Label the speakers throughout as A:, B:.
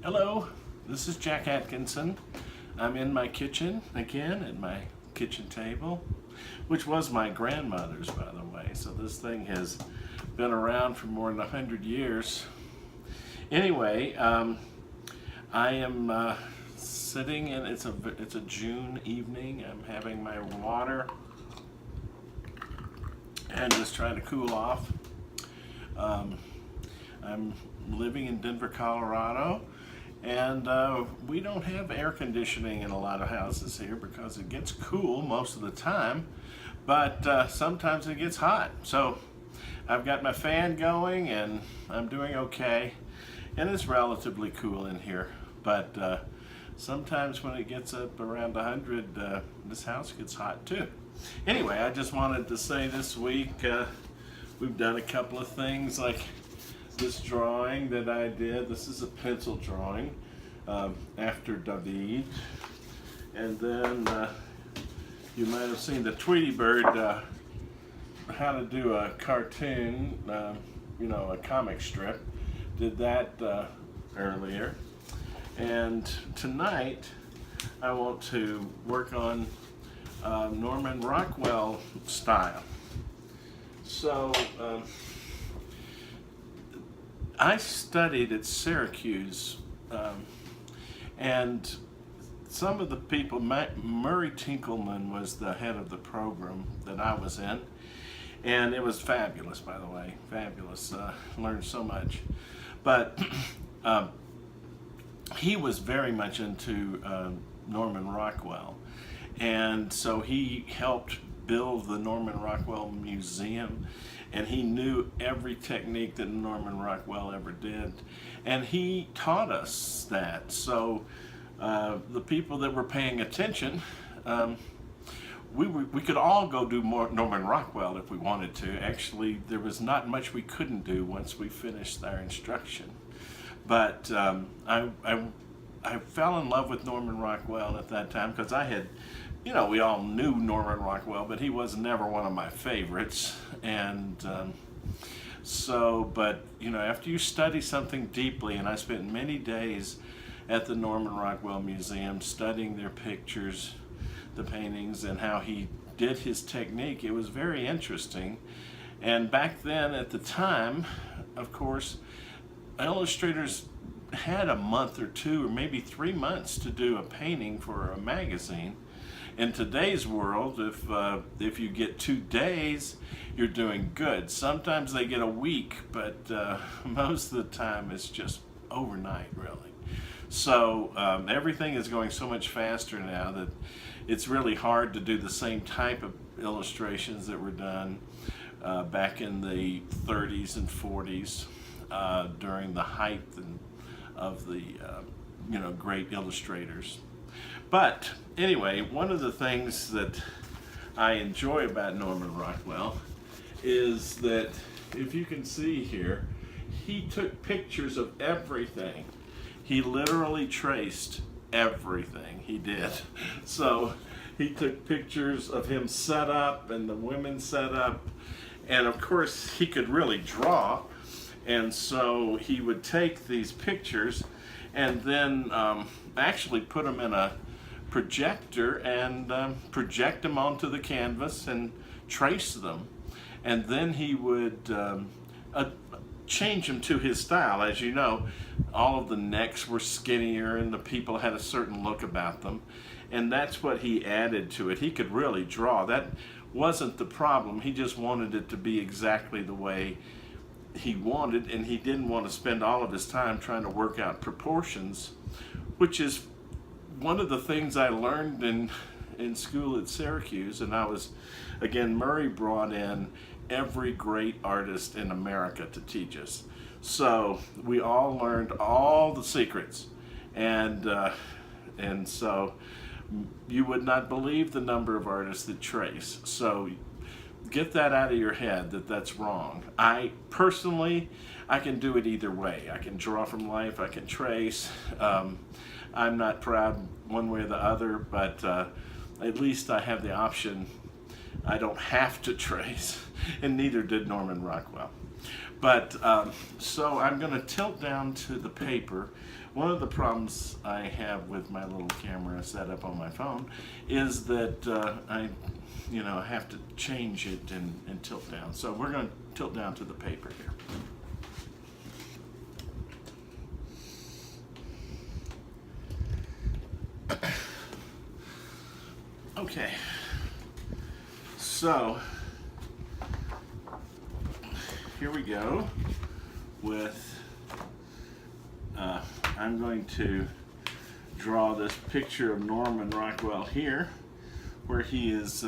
A: Hello, this is Jack Atkinson. I'm in my kitchen again at my kitchen table, which was my grandmother's, by the way. So this thing has been around for more than 100 years. Anyway, I am sitting in, it's a June evening. I'm having my water and just trying to cool off. I'm living in Denver, Colorado, and we don't have air conditioning in a lot of houses here because it gets cool most of the time, but sometimes it gets hot. So I've got my fan going and I'm doing okay, and it's relatively cool in here, but sometimes when it gets up around 100, this house gets hot too. Anyway, I just wanted to say this week we've done a couple of things, like this drawing that I did. This is a pencil drawing after David. And then you might have seen the Tweety Bird, how to do a cartoon, a comic strip. Did that earlier. And tonight I want to work on Norman Rockwell style. So I studied at Syracuse, and some of the people, Murray Tinkelman was the head of the program that I was in, and it was fabulous, by the way, fabulous. Learned so much. But he was very much into Norman Rockwell, and so he helped build the Norman Rockwell Museum, and he knew every technique that Norman Rockwell ever did, and he taught us that. So the people that were paying attention, we could all go do more Norman Rockwell if we wanted to. Actually, there was not much we couldn't do once we finished our instruction. But I fell in love with Norman Rockwell at that time because I had, we all knew Norman Rockwell, but he was never one of my favorites. And but after you study something deeply, and I spent many days at the Norman Rockwell Museum studying their pictures, the paintings, and how he did his technique, it was very interesting. And back then, at the time, of course, illustrators had a month or two or maybe 3 months to do a painting for a magazine. In today's world, if you get 2 days, you're doing good. Sometimes they get a week, but most of the time it's just overnight, really. So everything is going so much faster now that it's really hard to do the same type of illustrations that were done back in the 30s and 40s during the height of the great illustrators. But anyway, one of the things that I enjoy about Norman Rockwell is that, if you can see here, he took pictures of everything. He literally traced everything he did. So he took pictures of him set up and the women set up, and of course he could really draw, and so he would take these pictures and then actually put them in a projector and project them onto the canvas and trace them, and then he would change them to his style. As you know, all of the necks were skinnier and the people had a certain look about them, and that's what he added to it. He could really draw. That wasn't the problem. He just wanted it to be exactly the way he wanted, and he didn't want to spend all of his time trying to work out proportions, which is one of the things I learned in school at Syracuse. And Murray brought in every great artist in America to teach us. So we all learned all the secrets, and so you would not believe the number of artists that trace. So get that out of your head, that's wrong. I personally can do it either way. I can draw from life, I can trace. I'm not proud one way or the other, but at least I have the option. I don't have to trace, and neither did Norman Rockwell. But so I'm going to tilt down to the paper One of the problems I have with my little camera set up on my phone is that I have to change it and tilt down. So we're going to tilt down to the paper here. Okay, so here we go with, I'm going to draw this picture of Norman Rockwell here, where he is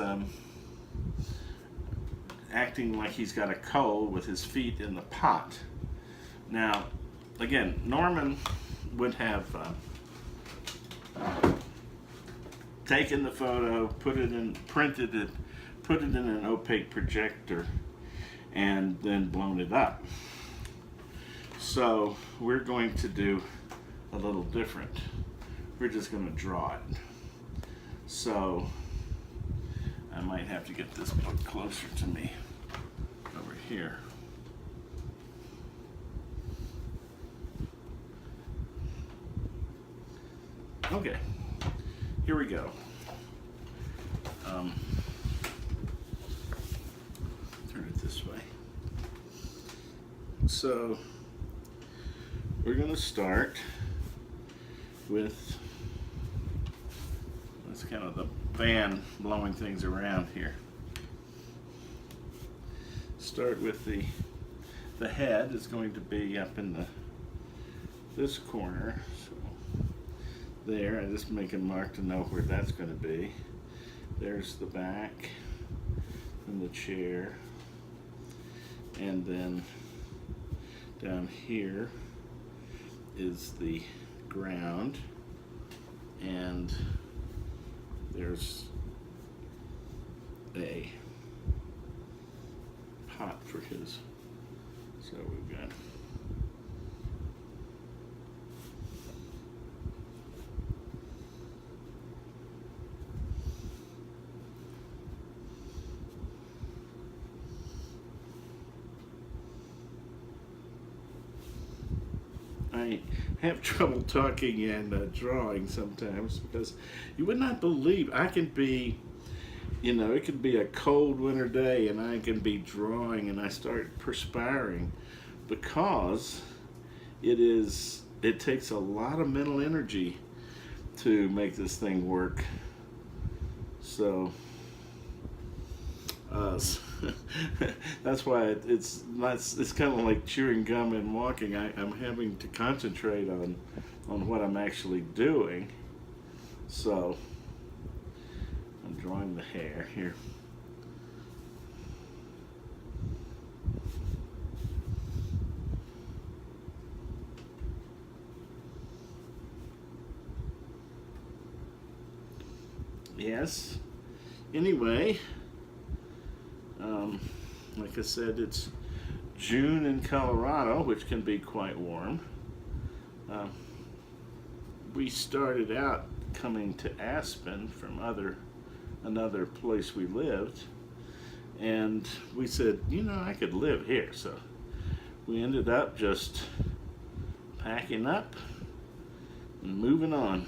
A: acting like he's got a cold with his feet in the pot. Now, again, Norman would have taken the photo, printed it, put it in an opaque projector, and then blown it up. So we're going to do a little different. We're just going to draw it. So I might have to get this book closer to me over here. Okay, here we go. Turn it this way. So we're going to start with, that's kind of the fan blowing things around here. Start with the head is going to be up in this corner. So there, I just make a mark to know where that's going to be. There's the back and the chair, and then down here is the ground, and there's a pot for his, so we've got I have trouble talking and drawing sometimes, because you would not believe I can be, it could be a cold winter day and I can be drawing and I start perspiring, because it takes a lot of mental energy to make this thing work. So that's why it's kind of like chewing gum and walking. I'm having to concentrate on what I'm actually doing. So I'm drawing the hair here. Yes. Anyway, like I said, it's June in Colorado, which can be quite warm. We started out coming to Aspen from another place we lived, and we said, I could live here. So we ended up just packing up and moving on.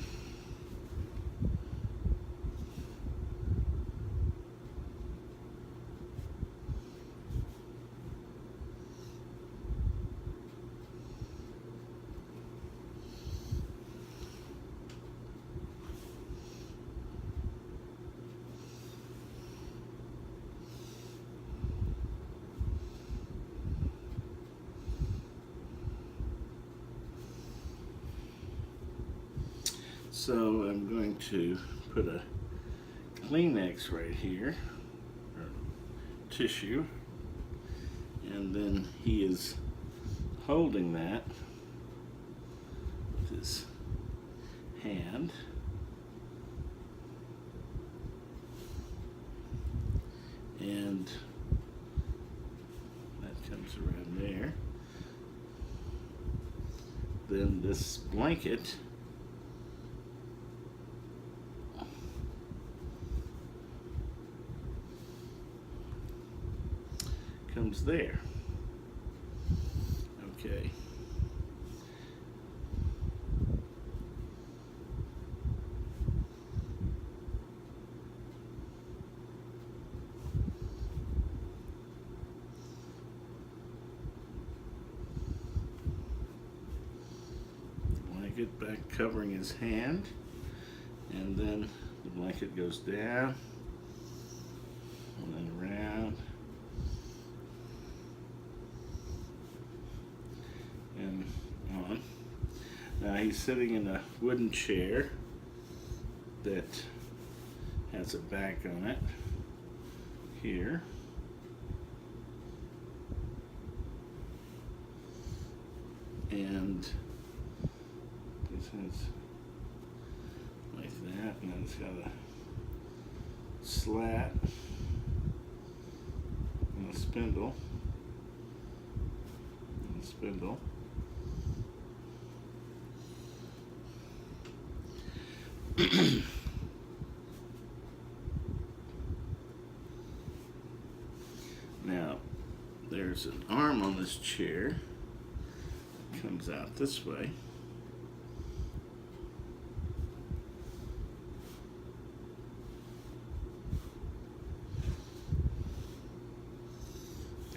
A: So I'm going to put a Kleenex right here, or tissue, and then he is holding that with his hand. And that comes around there. Then this blanket comes there. Okay. blanket back covering his hand, and then the blanket goes down and then around and on. Now he's sitting in a wooden chair that has a back on it here. And this has like that, and then it's got a slat and a spindle and a spindle. Now there's an arm on this chair. Comes out this way.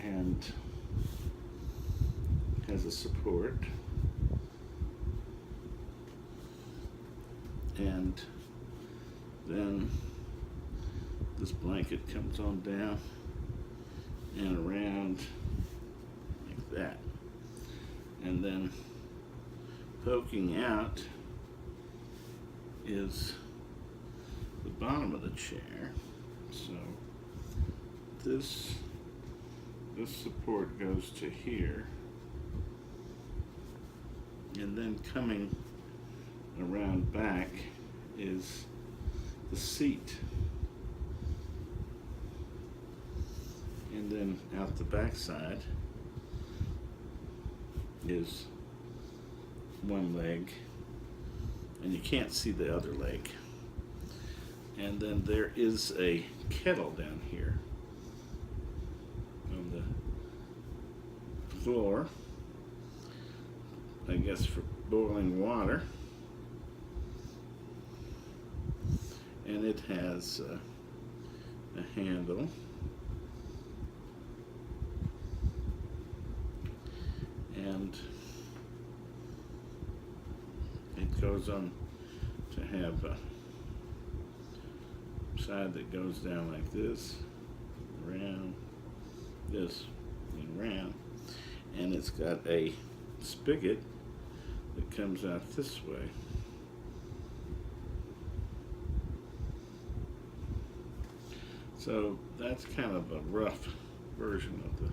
A: And has a support. And then this blanket comes on down and around like that. And then poking out is the bottom of the chair. So this support goes to here, and then coming around back is the seat, and then out the back side is one leg, and you can't see the other leg. And then there is a kettle down here on the floor, I guess for boiling water, and it has a handle. And it goes on to have a side that goes down like this, around, this, and around. And it's got a spigot that comes out this way. So that's kind of a rough version of the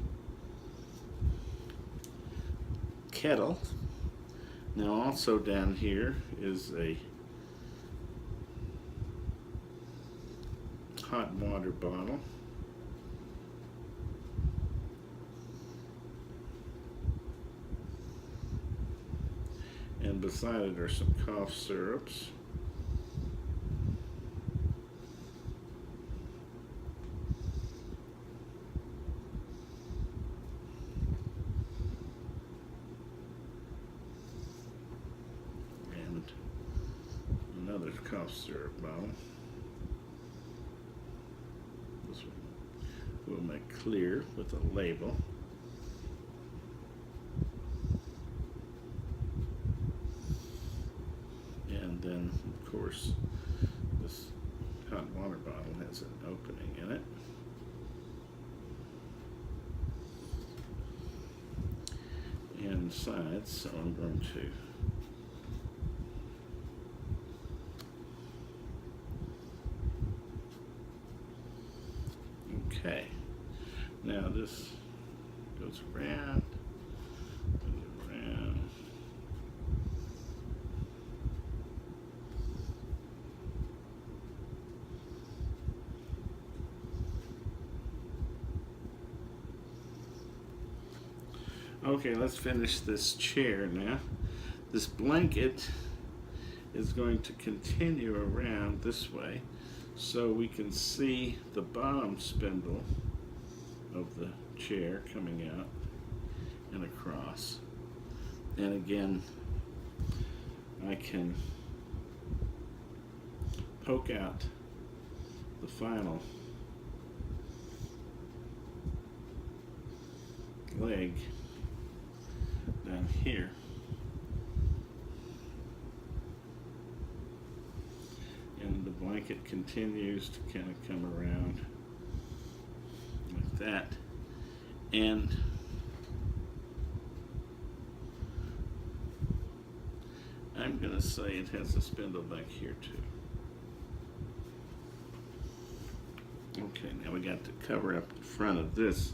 A: kettle. Now also down here is a hot water bottle. And beside it are some cough syrups. Another cough syrup bottle. This one we'll make clear with a label. And then, of course, this hot water bottle has an opening in it. And sides, so I'm going to okay. Now this goes around, goes around. Okay, let's finish this chair now. This blanket is going to continue around this way, so we can see the bottom spindle of the chair coming out and across. And again, I can poke out the final leg down here. blanket continues to kind of come around like that. And I'm going to say it has a spindle back here too. Okay, now we got to cover up the front of this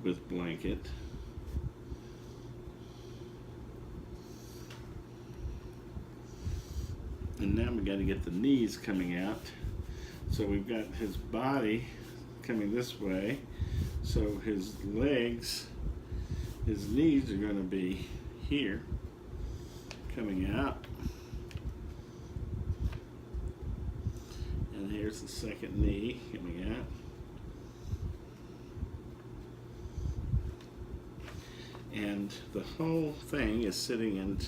A: with blanket. And now we got to get the knees coming out. So we've got his body coming this way. So his legs, his knees are going to be here, coming out. And here's the second knee coming out. And the whole thing is sitting in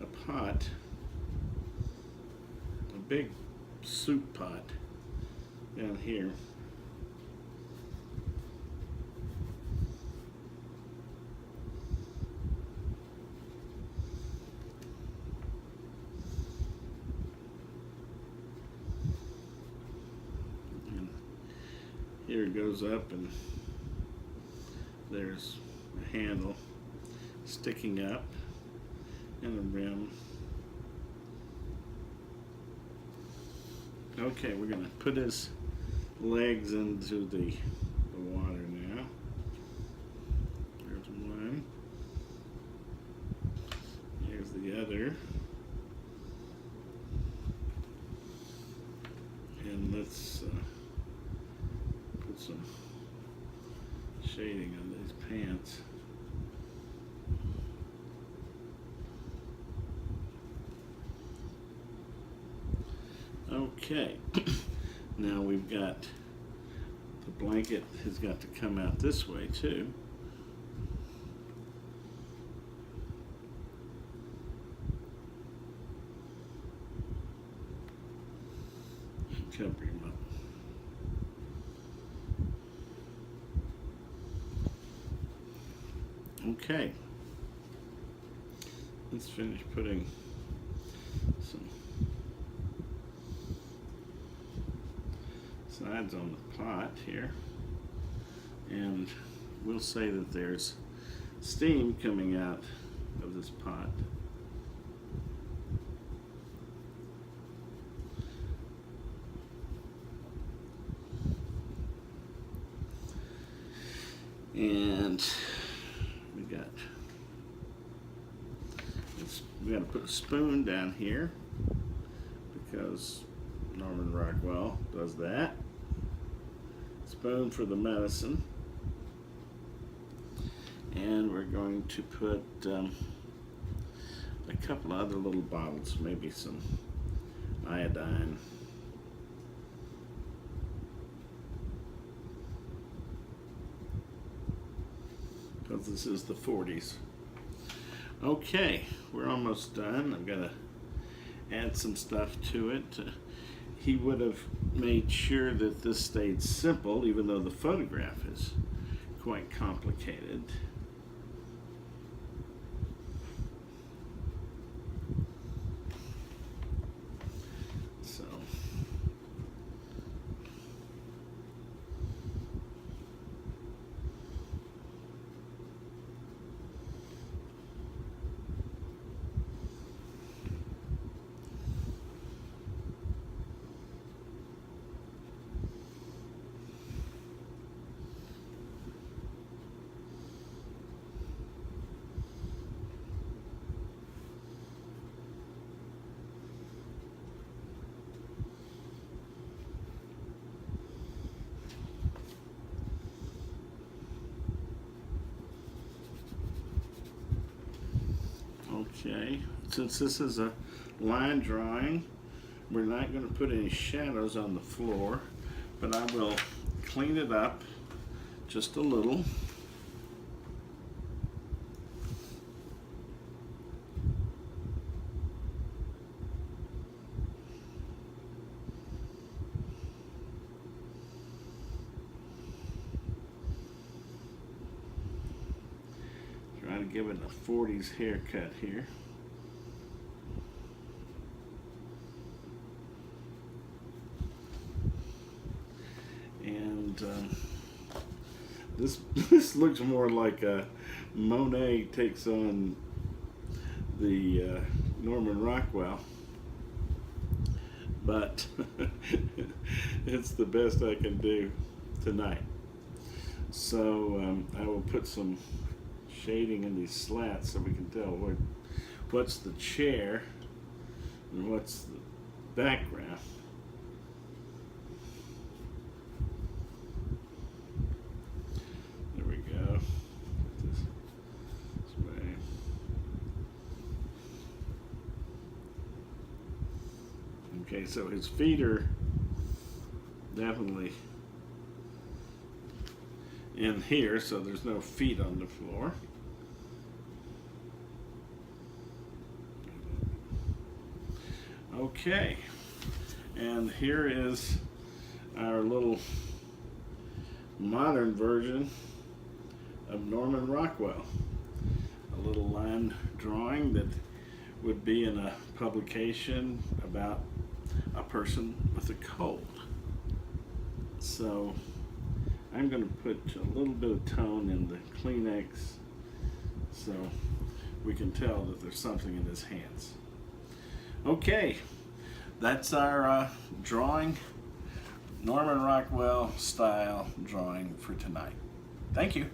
A: a pot, a big soup pot down here. And here it goes up, and there's a handle sticking up and a rim. Okay, we're going to put his legs into the water now. There's one. Here's the other. And let's put some shading on these pants. Okay, now we've got the blanket has got to come out this way too. Cover him up. Okay, let's finish putting some sides on the pot here, and we'll say that there's steam coming out of this pot. And we got to put a spoon down here because Norman Rockwell does that. Spoon for the medicine. And we're going to put a couple other little bottles, maybe some iodine. Because this is the 40s. Okay, we're almost done. I'm going to add some stuff to it. He would have made sure that this stayed simple, even though the photograph is quite complicated. So, okay, since this is a line drawing, we're not going to put any shadows on the floor, but I will clean it up just a little. Trying to give it a 40s haircut here. this looks more like Monet takes on the Norman Rockwell, but it's the best I can do tonight. So I will put some shading in these slats so we can tell what's the chair and what's the background. There we go. This way. Okay, so his feet are definitely in here, so there's no feet on the floor. Okay, and here is our little modern version of Norman Rockwell. A little line drawing that would be in a publication about a person with a cold. So I'm going to put a little bit of tone in the Kleenex so we can tell that there's something in his hands. Okay, that's our drawing, Norman Rockwell style drawing for tonight. Thank you.